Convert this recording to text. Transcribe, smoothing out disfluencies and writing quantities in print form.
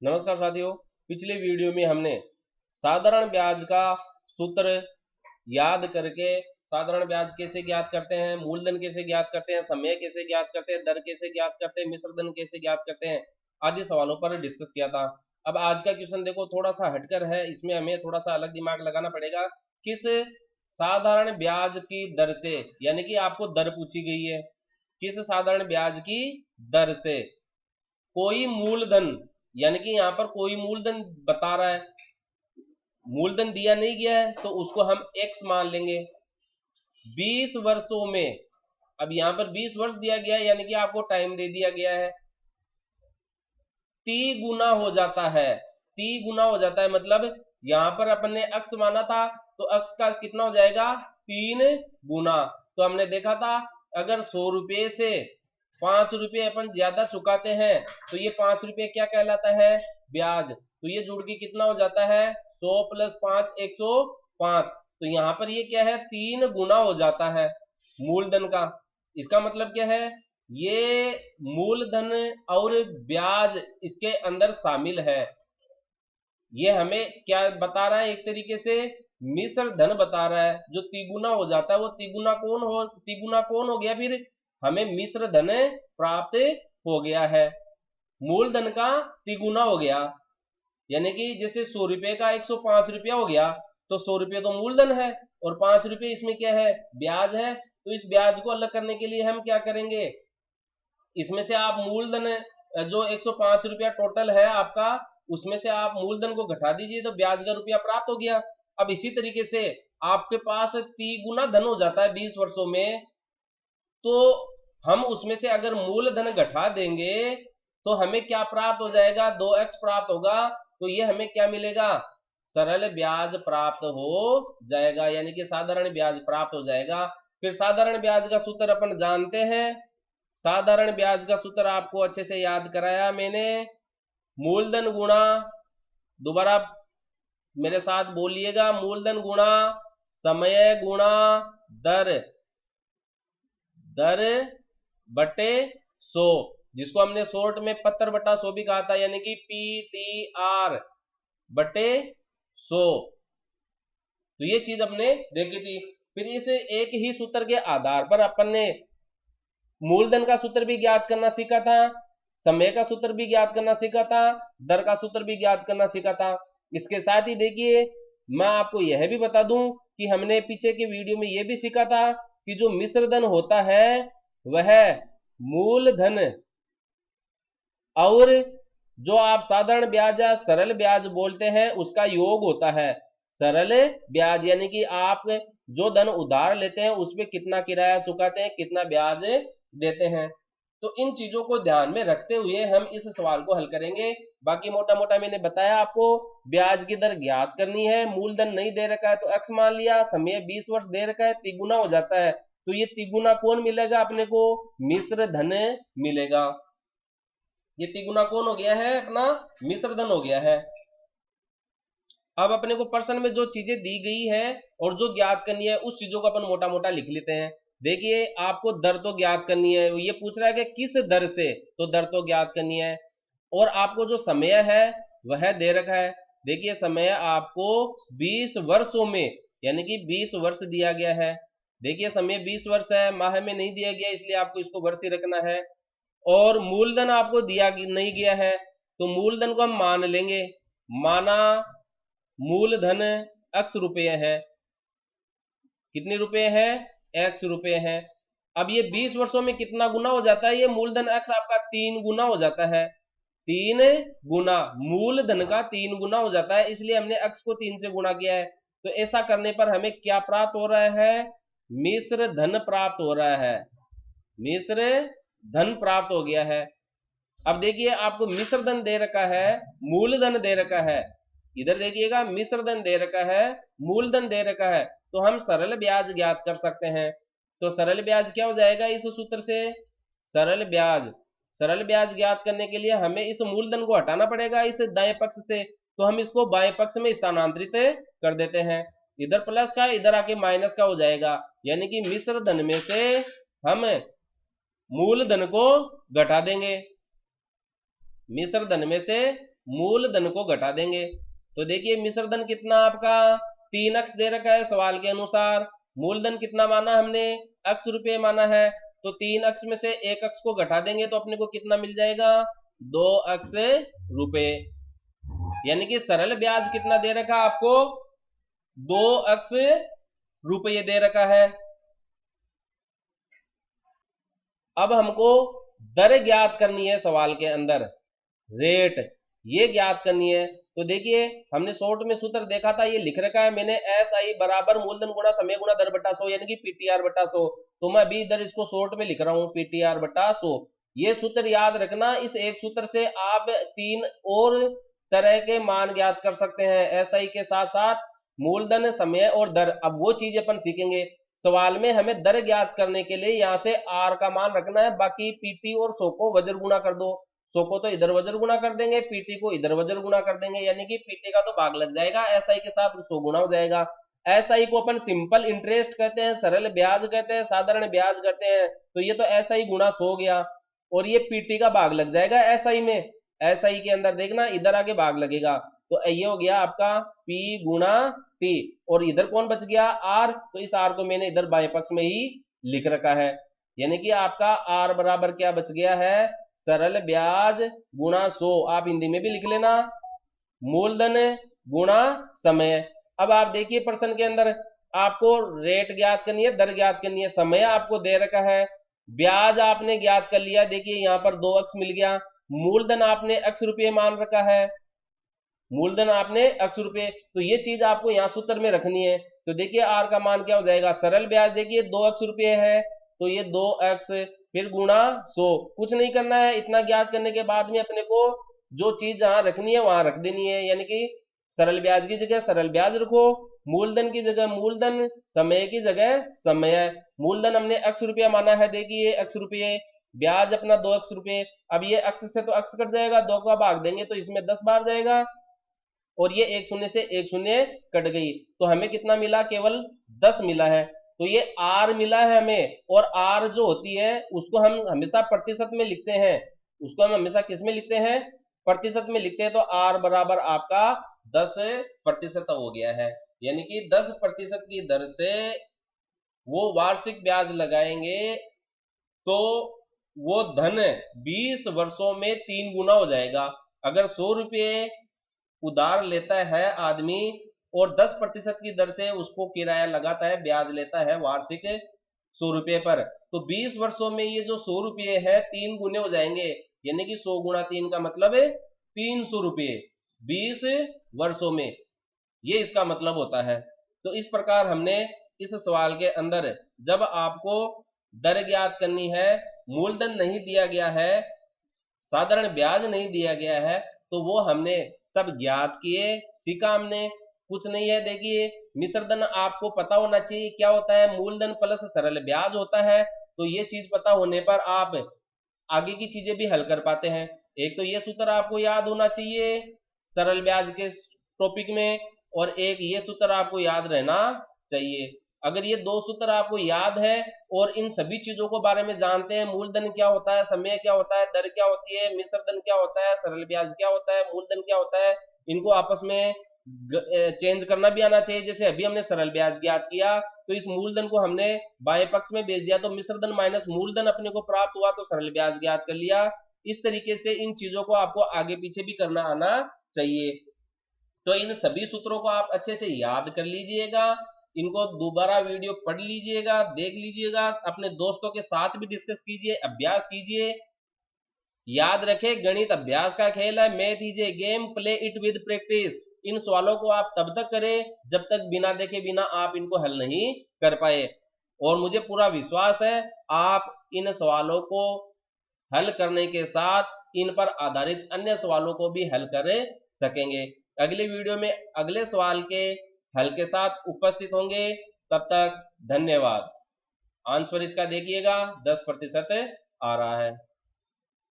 नमस्कार साथियों। पिछले वीडियो में हमने साधारण ब्याज का सूत्र याद करके साधारण ब्याज कैसे ज्ञात करते हैं, मूलधन कैसे ज्ञात करते हैं, समय कैसे ज्ञात करते हैं, दर कैसे ज्ञात करते हैं, मिश्र धन कैसे ज्ञात करते हैं आदि सवालों पर डिस्कस किया था। अब आज का क्वेश्चन देखो, थोड़ा सा हटकर है, इसमें हमें थोड़ा सा अलग दिमाग लगाना पड़ेगा। किस साधारण ब्याज की दर से, यानी कि आपको दर पूछी गई है, किस साधारण ब्याज की दर से कोई मूलधन, यानी कि यहां पर कोई मूलधन बता रहा है, मूलधन दिया नहीं गया है तो उसको हम x मान लेंगे 20 वर्षों में। अब यहां पर 20 वर्ष दिया गया है, यानी कि आपको टाइम दे दिया गया है, ती गुना हो जाता है, ती गुना हो जाता है, मतलब यहां पर अपन ने अक्स माना था तो अक्स का कितना हो जाएगा, 3 गुना। तो हमने देखा था अगर 100 रुपये से 5 रुपये अपन ज्यादा चुकाते हैं तो ये 5 रुपये क्या कहलाता है, ब्याज। तो ये जुड़ के कितना हो जाता है, 100 + 5 105। तो यहां पर ये क्या है, 3 गुना हो जाता है मूलधन का। इसका मतलब क्या है, ये मूलधन और ब्याज इसके अंदर शामिल है। ये हमें क्या बता रहा है, एक तरीके से मिश्र धन बता रहा है। जो तिगुना हो जाता है वो तिगुना कौन हो गया, फिर हमें मिश्र धन प्राप्त हो गया है, मूलधन का तिगुना हो गया। यानी कि जैसे 100 रुपये का 105 रुपया हो गया, तो 100 रुपये तो मूलधन है और 5 रुपये इसमें क्या है, ब्याज है। तो इस ब्याज को अलग करने के लिए हम क्या करेंगे, इसमें से आप मूलधन जो 105 रुपया टोटल है आपका, उसमें से आप मूलधन को घटा दीजिए तो ब्याज का रुपया प्राप्त हो गया। अब इसी तरीके से आपके पास 3 गुना धन हो जाता है 20 वर्षों में, तो हम उसमें से अगर मूलधन घटा देंगे तो हमें क्या प्राप्त हो जाएगा, 2x प्राप्त होगा। तो ये हमें क्या मिलेगा, सरल ब्याज प्राप्त हो जाएगा, यानी कि साधारण ब्याज प्राप्त हो जाएगा। फिर साधारण ब्याज का सूत्र अपन जानते हैं, साधारण ब्याज का सूत्र आपको अच्छे से याद कराया मैंने, मूलधन गुणा, दोबारा मेरे साथ बोलिएगा, मूलधन गुणा समय गुणा दर, दर बटे 100, जिसको हमने शॉर्ट में पत्थर बटा 100 भी कहा था, यानी कि PTR बटे 100। तो ये चीज हमने देखी थी। फिर इस एक ही सूत्र के आधार पर अपन ने मूलधन का सूत्र भी ज्ञात करना सीखा था, समय का सूत्र भी ज्ञात करना सीखा था, दर का सूत्र भी ज्ञात करना सीखा था। इसके साथ ही देखिए, मैं आपको यह भी बता दूं कि हमने पीछे के वीडियो में यह भी सीखा था कि जो मिश्र धन होता है वह मूलधन और जो आप साधारण ब्याज या सरल ब्याज बोलते हैं उसका योग होता है। सरल ब्याज यानी कि आप जो धन उधार लेते हैं उसमें कितना किराया चुकाते हैं, कितना ब्याज देते हैं। तो इन चीजों को ध्यान में रखते हुए हम इस सवाल को हल करेंगे। बाकी मोटा मोटा मैंने बताया आपको, ब्याज की दर ज्ञात करनी है, मूलधन नहीं दे रखा है तो x मान लिया, समय 20 वर्ष दे रखा है, तिगुना हो जाता है, तो ये तिगुना कौन मिलेगा अपने को, मिश्र धन मिलेगा। ये तिगुना कौन हो गया है, अपना मिश्र धन हो गया है। अब अपने को प्रश्न में जो चीजें दी गई है और जो ज्ञात करनी है उस चीजों को अपन मोटा मोटा लिख लेते हैं। देखिए, आपको दर तो ज्ञात करनी है, ये पूछ रहा है कि किस दर से, तो दर तो ज्ञात करनी है। और आपको जो समय है वह दे रखा है। देखिए, समय आपको 20 वर्षों में, यानी कि 20 वर्ष दिया गया है। देखिए, समय 20 वर्ष है, माह में नहीं दिया गया, इसलिए आपको इसको वर्ष ही रखना है। और मूलधन आपको दिया नहीं गया है, तो मूलधन को हम मान लेंगे, माना मूलधन x रुपये है। कितने रुपए है, x रुपये है। अब ये 20 वर्षों में कितना गुना हो जाता है, ये मूलधन x आपका 3 गुना हो जाता है, 3 गुना मूलधन का 3 गुना हो जाता है, इसलिए हमने x को 3 से गुणा किया है। तो ऐसा करने पर हमें क्या प्राप्त हो रहा है, मिश्र धन प्राप्त हो रहा है, मिश्र धन प्राप्त हो गया है। अब देखिए, आपको मिश्र धन दे रखा है, मूलधन दे रखा है, इधर देखिएगा मिश्र धन दे रखा है, मूलधन दे रखा है, तो हम सरल ब्याज ज्ञात कर सकते हैं। तो सरल ब्याज क्या हो जाएगा इस सूत्र से, सरल ब्याज, सरल ब्याज ज्ञात करने के लिए हमें इस मूलधन को हटाना पड़ेगा इस दाएं पक्ष से, तो हम इसको बाएं पक्ष में स्थानांतरित कर देते हैं। इधर प्लस का, इधर आके माइनस का हो जाएगा, यानी कि मिश्र धन में से हम मूलधन को घटा देंगे, मिश्र धन में से मूलधन को घटा देंगे। तो देखिए मिश्र धन कितना आपका 3x दे रखा है सवाल के अनुसार, मूलधन कितना माना हमने, x रुपये माना है, तो 3x में से 1x को घटा देंगे तो अपने को कितना मिल जाएगा, 2x रुपये। यानी कि सरल ब्याज कितना दे रखा आपको, 2x रुपये दे रखा है। अब हमको दर ज्ञात करनी है सवाल के अंदर, रेट ये ज्ञात करनी है। तो देखिए हमने शॉर्ट में सूत्र देखा था, ये लिख रखा है मैंने, SI बराबर मूलधन गुणा समय गुणा दर बटा 100, यानी कि PTR बटा 100। तो मैं अभी इधर इसको शॉर्ट में लिख रहा हूं, PTR बटा 100। ये सूत्र याद रखना, इस एक सूत्र से आप 3 और तरह के मान ज्ञात कर सकते हैं, SI के साथ साथ मूलधन, समय और दर। अब वो चीज अपन सीखेंगे। सवाल में हमें दर ज्ञात करने के लिए यहां से R का मान रखना है, बाकी PT और 100 को वज्र गुणा कर दो। 100 को तो इधर वज्र गुणा कर देंगे, PT को इधर वज्र गुणा कर देंगे, यानी कि PT का तो भाग लग जाएगा, SI के साथ 100 गुणा हो जाएगा। SI को अपन सिंपल इंटरेस्ट कहते हैं, सरल ब्याज कहते हैं, साधारण ब्याज कहते हैं। तो ये तो SI गुणा 100 गया, और ये PT का भाग लग जाएगा SI में। SI के अंदर देखना इधर आगे भाग लगेगा, तो ये हो गया आपका P गुणा T, और इधर कौन बच गया, R। तो इस R को मैंने इधर बाएं पक्ष में ही लिख रखा है, यानी कि आपका R बराबर क्या बच गया है, सरल ब्याज गुणा 100, आप हिंदी में भी लिख लेना, मूलधन गुणा समय। अब आप देखिए प्रश्न के अंदर आपको रेट ज्ञात करनी है, दर ज्ञात करनी है, समय आपको दे रखा है, ब्याज आपने ज्ञात कर लिया, देखिए यहां पर 2x मिल गया, मूलधन आपने x रुपये मान रखा है, मूलधन आपने x रुपये, तो ये चीज आपको यहां सूत्र में रखनी है। तो देखिए R का मान क्या हो जाएगा, सरल ब्याज देखिए 2x रुपये है, तो ये 2x फिर गुणा 100, कुछ नहीं करना है। इतना ज्ञात करने के बाद में अपने को जो चीज जहां रखनी है वहां रख देनी है, यानी कि सरल ब्याज की जगह सरल ब्याज रखो, मूलधन की जगह मूलधन, समय की जगह समय। मूलधन हमने x रुपया माना है, देखिए x रुपये, ब्याज अपना 2x रुपये। अब ये x से तो x कट जाएगा, 2 का भाग देंगे तो इसमें 10 बार जाएगा, और ये एक शून्य से एक शून्य कट गई, तो हमें कितना मिला, केवल 10 मिला है। तो ये R मिला है हमें, और R जो होती है उसको हम हमेशा प्रतिशत में लिखते हैं, उसको हम हमेशा किस में लिखते हैं, प्रतिशत में लिखते हैं। तो R बराबर आपका 10% हो गया है, यानी कि 10% की दर से वो वार्षिक ब्याज लगाएंगे तो वो धन 20 वर्षों में 3 गुना हो जाएगा। अगर 100 रुपये उधार लेता है आदमी और 10% की दर से उसको किराया लगाता है, ब्याज लेता है वार्षिक 100 रुपये पर, तो 20 वर्षों में ये जो 100 रुपये है 3 गुने हो जाएंगे, यानी कि 100 गुणा 3 का मतलब है 300 रुपये 20 वर्षों में, ये इसका मतलब होता है। तो इस प्रकार हमने इस सवाल के अंदर जब आपको दर ज्ञात करनी है, मूलधन नहीं दिया गया है, साधारण ब्याज नहीं दिया गया है, तो वो हमने सब ज्ञात किए, सीखा हमने, कुछ नहीं है। देखिए मिश्र धन आपको पता होना चाहिए क्या होता है, मूलधन प्लस सरल ब्याज होता है। तो ये चीज पता होने पर आप आगे की चीजें भी हल कर पाते हैं। एक तो ये सूत्र आपको याद होना चाहिए सरल ब्याज के टॉपिक में, और एक ये सूत्र आपको याद रहना चाहिए। अगर ये 2 सूत्र आपको याद है और इन सभी चीजों को बारे में जानते हैं, मूलधन क्या होता है, समय क्या होता है, दर क्या होती है, मिश्र धन क्या होता है, सरल ब्याज क्या होता है, मूलधन क्या होता है, इनको आपस में चेंज करना भी आना चाहिए। जैसे अभी हमने सरल ब्याज ज्ञात किया, तो इस मूलधन को हमने बाएं पक्ष में भेज दिया, तो मिश्र धन माइनस मूलधन अपने को प्राप्त हुआ, तो सरल ब्याज ज्ञात कर लिया। इस तरीके से इन चीजों को आपको आगे पीछे भी करना आना चाहिए। तो इन सभी सूत्रों को आप अच्छे से याद कर लीजिएगा, इनको दोबारा वीडियो पढ़ लीजिएगा, देख लीजिएगा, अपने दोस्तों के साथ भी डिस्कस कीजिए, अभ्यास कीजिए। याद रखें, गणित अभ्यास का खेल है, math is a game, play it with practice. इन सवालों को आप तब तक करें जब तक बिना देखे बिना आप इनको हल नहीं कर पाए, और मुझे पूरा विश्वास है आप इन सवालों को हल करने के साथ इन पर आधारित अन्य सवालों को भी हल कर सकेंगे। अगले वीडियो में अगले सवाल के हल के साथ उपस्थित होंगे, तब तक धन्यवाद। आंसर इसका देखिएगा 10% आ रहा है।